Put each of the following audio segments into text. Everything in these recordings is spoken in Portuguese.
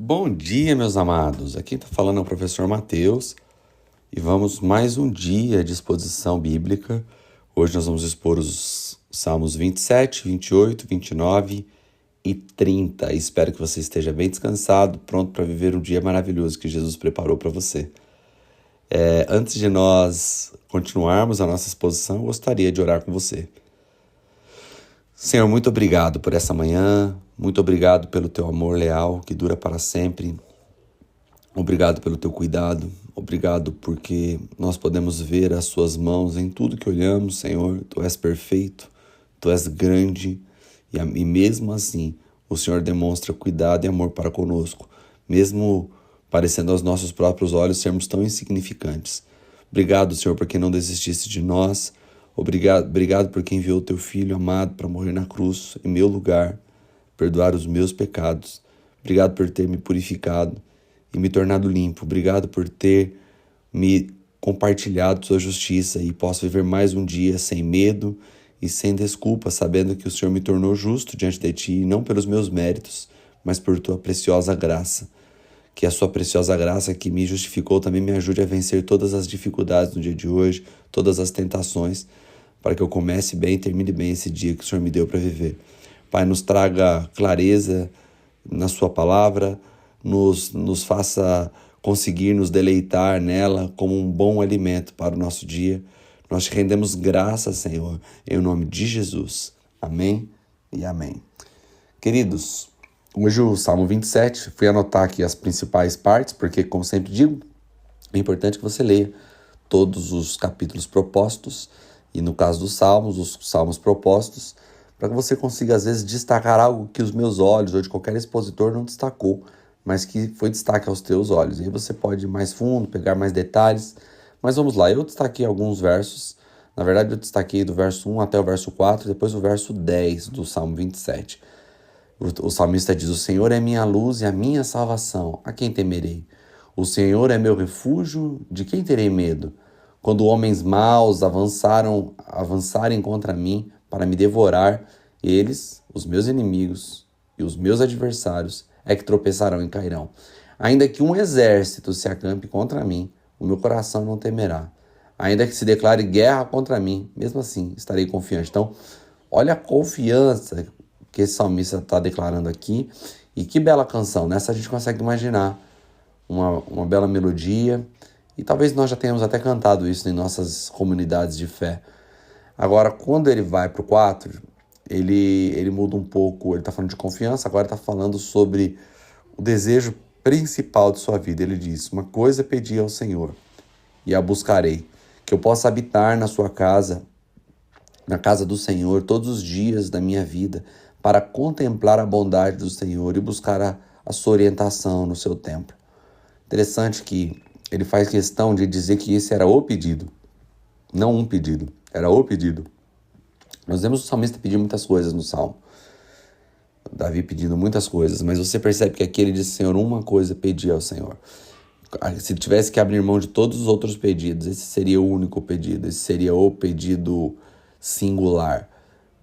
Bom dia, meus amados. Aqui está falando é o professor Mateus e vamos mais um dia de exposição bíblica. Hoje nós vamos expor os Salmos 27, 28, 29 e 30. Espero que você esteja bem descansado, pronto para viver um dia maravilhoso que Jesus preparou para você. Antes de nós continuarmos a nossa exposição, eu gostaria de orar com você. Senhor, muito obrigado por essa manhã, muito obrigado pelo teu amor leal que dura para sempre. Obrigado pelo teu cuidado, obrigado porque nós podemos ver as suas mãos em tudo que olhamos, Senhor. Tu és perfeito, tu és grande e mesmo assim o Senhor demonstra cuidado e amor para conosco, mesmo parecendo aos nossos próprios olhos sermos tão insignificantes. Obrigado, Senhor, porque não desististe de nós. Obrigado porque enviou o teu Filho amado para morrer na cruz, em meu lugar, perdoar os meus pecados. Obrigado por ter me purificado e me tornado limpo. Obrigado por ter me compartilhado sua justiça e posso viver mais um dia sem medo e sem desculpa, sabendo que o Senhor me tornou justo diante de ti, não pelos meus méritos, mas por tua preciosa graça. Que a sua preciosa graça que me justificou também me ajude a vencer todas as dificuldades no dia de hoje, todas as tentações, para que eu comece bem e termine bem esse dia que o Senhor me deu para viver. Pai, nos traga clareza na sua palavra, nos faça conseguir nos deleitar nela como um bom alimento para o nosso dia. Nós te rendemos graças, Senhor, em nome de Jesus. Amém e amém. Queridos, hoje o Salmo 27, fui anotar aqui as principais partes, porque, como sempre digo, é importante que você leia todos os capítulos propostos, e no caso dos Salmos, os Salmos propostos, para que você consiga, às vezes, destacar algo que os meus olhos ou de qualquer expositor não destacou, mas que foi destaque aos teus olhos. E aí você pode ir mais fundo, pegar mais detalhes, mas vamos lá, eu destaquei alguns versos. Na verdade, eu destaquei do verso 1 até o verso 4, depois o verso 10 do Salmo 27. O salmista diz: o Senhor é minha luz e a minha salvação, a quem temerei? O Senhor é meu refúgio, de quem terei medo? Quando homens maus avançarem contra mim para me devorar, eles, os meus inimigos e os meus adversários, é que tropeçarão e cairão. Ainda que um exército se acampe contra mim, o meu coração não temerá. Ainda que se declare guerra contra mim, mesmo assim estarei confiante. Então, olha a confiança que esse salmista está declarando aqui. E que bela canção. Nessa a gente consegue imaginar uma bela melodia. E talvez nós já tenhamos até cantado isso em nossas comunidades de fé. Agora, quando ele vai para o 4, ele muda um pouco. Ele está falando de confiança, agora está falando sobre o desejo principal de sua vida. Ele diz: uma coisa pedi ao Senhor e a buscarei, que eu possa habitar na sua casa, na casa do Senhor, todos os dias da minha vida, para contemplar a bondade do Senhor e buscar a sua orientação no seu templo. Interessante que ele faz questão de dizer que esse era o pedido, não um pedido, era o pedido. Nós vemos o salmista pedir muitas coisas no Salmo, Davi pedindo muitas coisas, mas você percebe que aqui ele diz: Senhor, uma coisa pedi ao Senhor. Se tivesse que abrir mão de todos os outros pedidos, esse seria o único pedido, esse seria o pedido singular.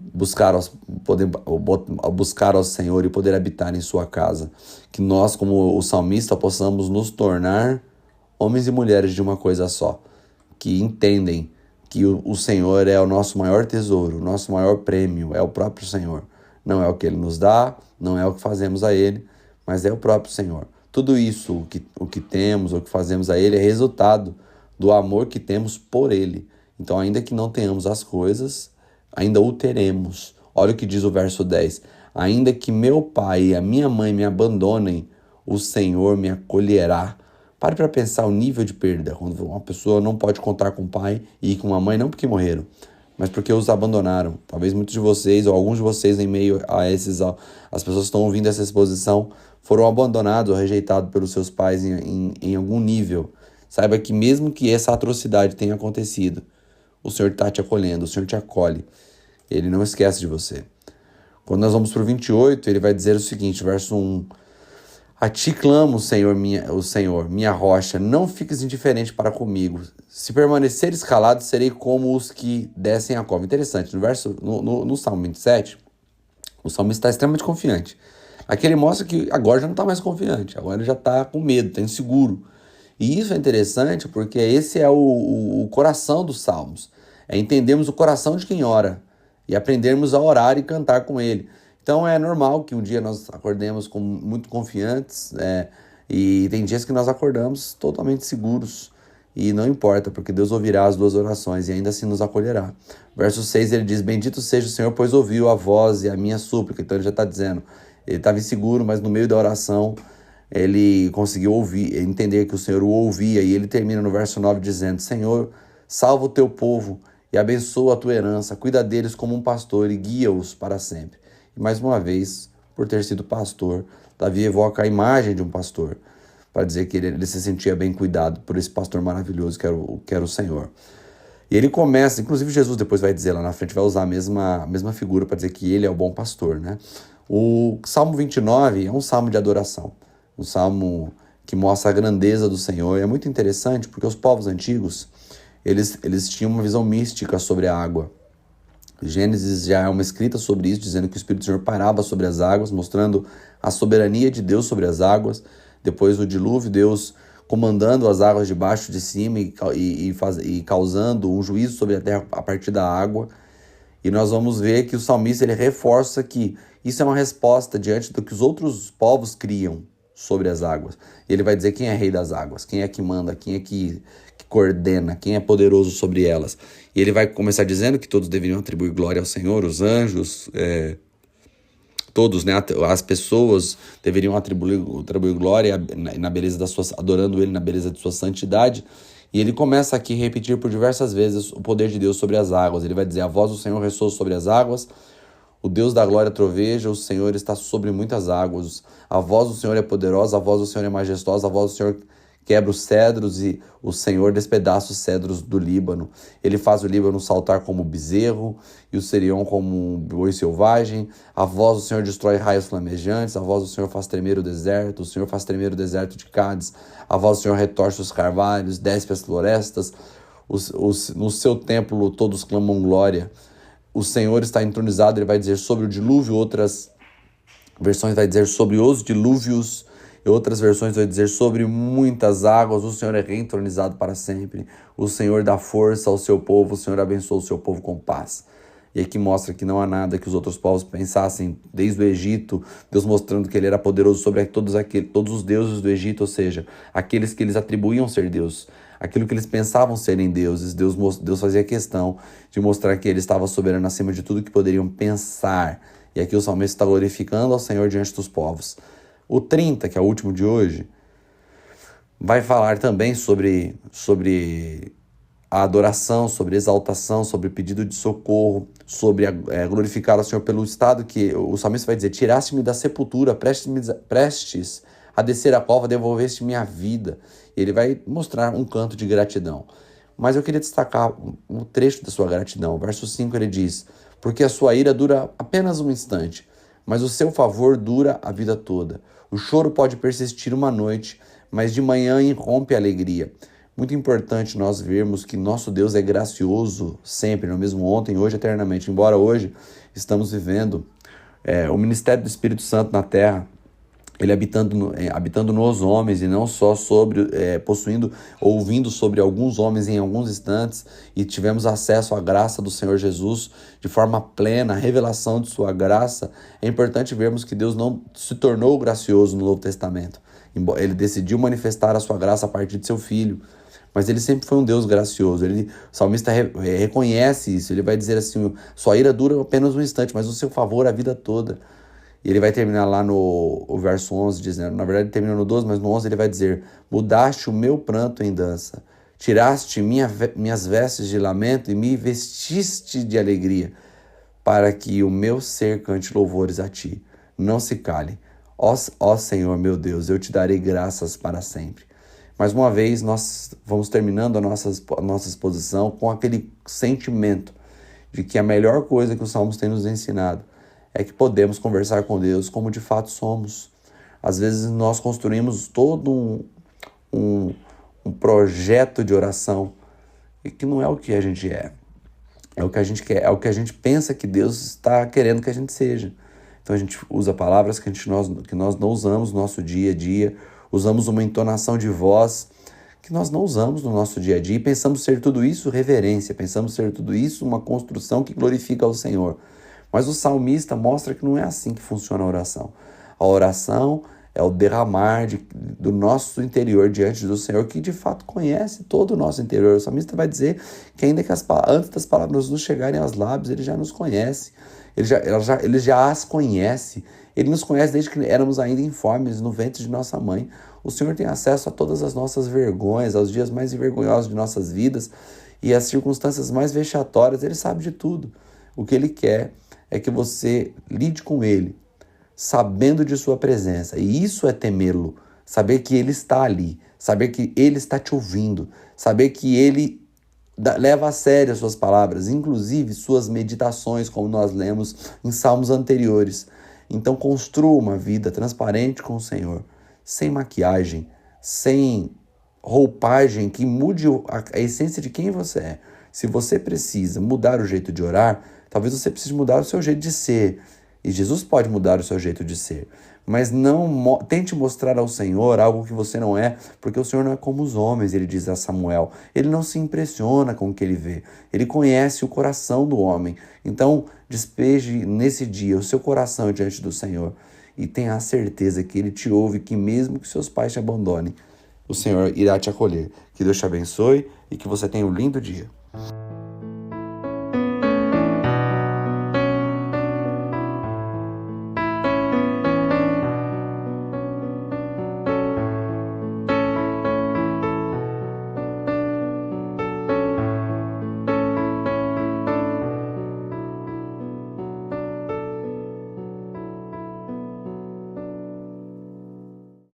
Buscar ao Senhor e poder habitar em sua casa. Que nós, como o salmista, possamos nos tornar homens e mulheres de uma coisa só, que entendem que o Senhor é o nosso maior tesouro, o nosso maior prêmio, é o próprio Senhor. Não é o que Ele nos dá, não é o que fazemos a Ele, mas é o próprio Senhor. Tudo isso, o que temos, o que fazemos a Ele, é resultado do amor que temos por Ele. Então, ainda que não tenhamos as coisas, ainda o teremos. Olha o que diz o verso 10. Ainda que meu pai e a minha mãe me abandonem, o Senhor me acolherá. Pare para pensar o nível de perda, quando uma pessoa não pode contar com o pai e com a mãe, não porque morreram, mas porque os abandonaram. Talvez muitos de vocês, ou alguns de vocês, em meio a as pessoas que estão ouvindo essa exposição, foram abandonados ou rejeitados pelos seus pais em algum nível. Saiba que mesmo que essa atrocidade tenha acontecido, o Senhor está te acolhendo, o Senhor te acolhe. Ele não esquece de você. Quando nós vamos para o 28, ele vai dizer o seguinte, verso 1. A ti clamo, Senhor, minha rocha, não fiques indiferente para comigo. Se permaneceres calado, serei como os que descem a cova. Interessante, no Salmo 27, o salmista está extremamente confiante. Aqui ele mostra que agora já não está mais confiante, agora ele já está com medo, está inseguro. E isso é interessante porque esse é o coração dos salmos. É entendermos o coração de quem ora e aprendermos a orar e cantar com ele. Então é normal que um dia nós acordemos muito confiantes, e tem dias que nós acordamos totalmente seguros. E não importa, porque Deus ouvirá as duas orações e ainda assim nos acolherá. Verso 6 ele diz: bendito seja o Senhor, pois ouviu a voz e a minha súplica. Então ele já está dizendo, ele estava inseguro, mas no meio da oração ele conseguiu ouvir, entender que o Senhor o ouvia. E ele termina no verso 9 dizendo: Senhor, salva o teu povo e abençoa a tua herança, cuida deles como um pastor e guia-os para sempre. E mais uma vez, por ter sido pastor, Davi evoca a imagem de um pastor, para dizer que ele se sentia bem cuidado por esse pastor maravilhoso que era o Senhor. E ele começa, inclusive Jesus depois vai dizer lá na frente, vai usar a mesma figura para dizer que ele é o bom pastor, né? O Salmo 29 é um salmo de adoração, um salmo que mostra a grandeza do Senhor. E é muito interessante porque os povos antigos, eles tinham uma visão mística sobre a água. Gênesis já é uma escrita sobre isso, dizendo que o Espírito do Senhor parava sobre as águas, mostrando a soberania de Deus sobre as águas. Depois do dilúvio, Deus comandando as águas de baixo de cima e causando um juízo sobre a terra a partir da água. E nós vamos ver que o salmista ele reforça que isso é uma resposta diante do que os outros povos criam sobre as águas. E ele vai dizer quem é rei das águas, quem é que manda, quem é que coordena, quem é poderoso sobre elas. E ele vai começar dizendo que todos deveriam atribuir glória ao Senhor, os anjos, todos, né, as pessoas deveriam atribuir glória na beleza das suas, adorando ele na beleza de sua santidade. E ele começa aqui a repetir por diversas vezes o poder de Deus sobre as águas. Ele vai dizer: a voz do Senhor ressoa sobre as águas, o Deus da glória troveja, o Senhor está sobre muitas águas. A voz do Senhor é poderosa, a voz do Senhor é majestosa, a voz do Senhor quebra os cedros e o Senhor despedaça os cedros do Líbano. Ele faz o Líbano saltar como bezerro e o Sirion como um boi selvagem. A voz do Senhor destrói raios flamejantes. A voz do Senhor faz tremer o deserto. O Senhor faz tremer o deserto de Cádiz. A voz do Senhor retorce os carvalhos, despe as florestas. No seu templo todos clamam glória. O Senhor está entronizado, ele vai dizer sobre o dilúvio. Outras versões vai dizer sobre os dilúvios. E outras versões vai dizer sobre muitas águas. O Senhor é reentronizado para sempre. O Senhor dá força ao seu povo. O Senhor abençoa o seu povo com paz. E aqui mostra que não há nada que os outros povos pensassem. Desde o Egito, Deus mostrando que ele era poderoso sobre todos os deuses do Egito, ou seja, aqueles que eles atribuíam ser Deus, aquilo que eles pensavam serem deuses. Deus fazia questão de mostrar que ele estava soberano acima de tudo que poderiam pensar. E aqui o salmista está glorificando ao Senhor diante dos povos. O 30, que é o último de hoje, vai falar também sobre a adoração, sobre exaltação, sobre pedido de socorro, sobre glorificar ao Senhor pelo estado que o salmista vai dizer: tiraste-me da sepultura, prestes a descer a cova, devolveste minha vida. Ele vai mostrar um canto de gratidão. Mas eu queria destacar um trecho da sua gratidão. O verso 5 ele diz: porque a sua ira dura apenas um instante, mas o seu favor dura a vida toda. O choro pode persistir uma noite, mas de manhã irrompe a alegria. Muito importante nós vermos que nosso Deus é gracioso sempre, no mesmo ontem, hoje, eternamente. Embora hoje estamos vivendo o ministério do Espírito Santo na terra, ele habitando nos homens e não só possuindo, ouvindo sobre alguns homens em alguns instantes, e tivemos acesso à graça do Senhor Jesus de forma plena, a revelação de sua graça. É importante vermos que Deus não se tornou gracioso no Novo Testamento. Ele decidiu manifestar a sua graça a partir de seu Filho, mas ele sempre foi um Deus gracioso. O salmista reconhece isso. Ele vai dizer assim: sua ira dura apenas um instante, mas o seu favor a vida toda. E ele vai terminar lá no verso 11, dizendo, na verdade ele termina no 12, mas no 11 ele vai dizer: mudaste o meu pranto em dança, tiraste minhas vestes de lamento e me vestiste de alegria, para que o meu ser cante louvores a ti. Não se cale. Ó Senhor meu Deus, eu te darei graças para sempre. Mais uma vez, nós vamos terminando a nossa exposição com aquele sentimento de que a melhor coisa que os Salmos têm nos ensinado é que podemos conversar com Deus como de fato somos. Às vezes nós construímos todo um projeto de oração e que não é o que a gente é. É o que a gente quer, é o que a gente pensa que Deus está querendo que a gente seja. Então a gente usa palavras que nós não usamos no nosso dia a dia, usamos uma entonação de voz que nós não usamos no nosso dia a dia e pensamos ser tudo isso reverência, pensamos ser tudo isso uma construção que glorifica ao Senhor. Mas o salmista mostra que não é assim que funciona a oração. A oração é o derramar do nosso interior diante do Senhor, que de fato conhece todo o nosso interior. O salmista vai dizer que ainda que antes das palavras nos chegarem aos lábios, ele já nos conhece, ele já as conhece. Ele nos conhece desde que éramos ainda informes no ventre de nossa mãe. O Senhor tem acesso a todas as nossas vergonhas, aos dias mais envergonhosos de nossas vidas e às circunstâncias mais vexatórias. Ele sabe de tudo. O que Ele quer é que você lide com Ele, sabendo de sua presença. E isso é temê-lo. Saber que Ele está ali. Saber que Ele está te ouvindo. Saber que Ele leva a sério as suas palavras, inclusive suas meditações, como nós lemos em salmos anteriores. Então construa uma vida transparente com o Senhor, sem maquiagem, sem roupagem que mude a essência de quem você é. Se você precisa mudar o jeito de orar, talvez você precise mudar o seu jeito de ser. E Jesus pode mudar o seu jeito de ser. Mas não tente mostrar ao Senhor algo que você não é, porque o Senhor não é como os homens, ele diz a Samuel. Ele não se impressiona com o que ele vê. Ele conhece o coração do homem. Então, despeje nesse dia o seu coração diante do Senhor e tenha a certeza que Ele te ouve, que mesmo que seus pais te abandonem, o Senhor irá te acolher. Que Deus te abençoe e que você tenha um lindo dia.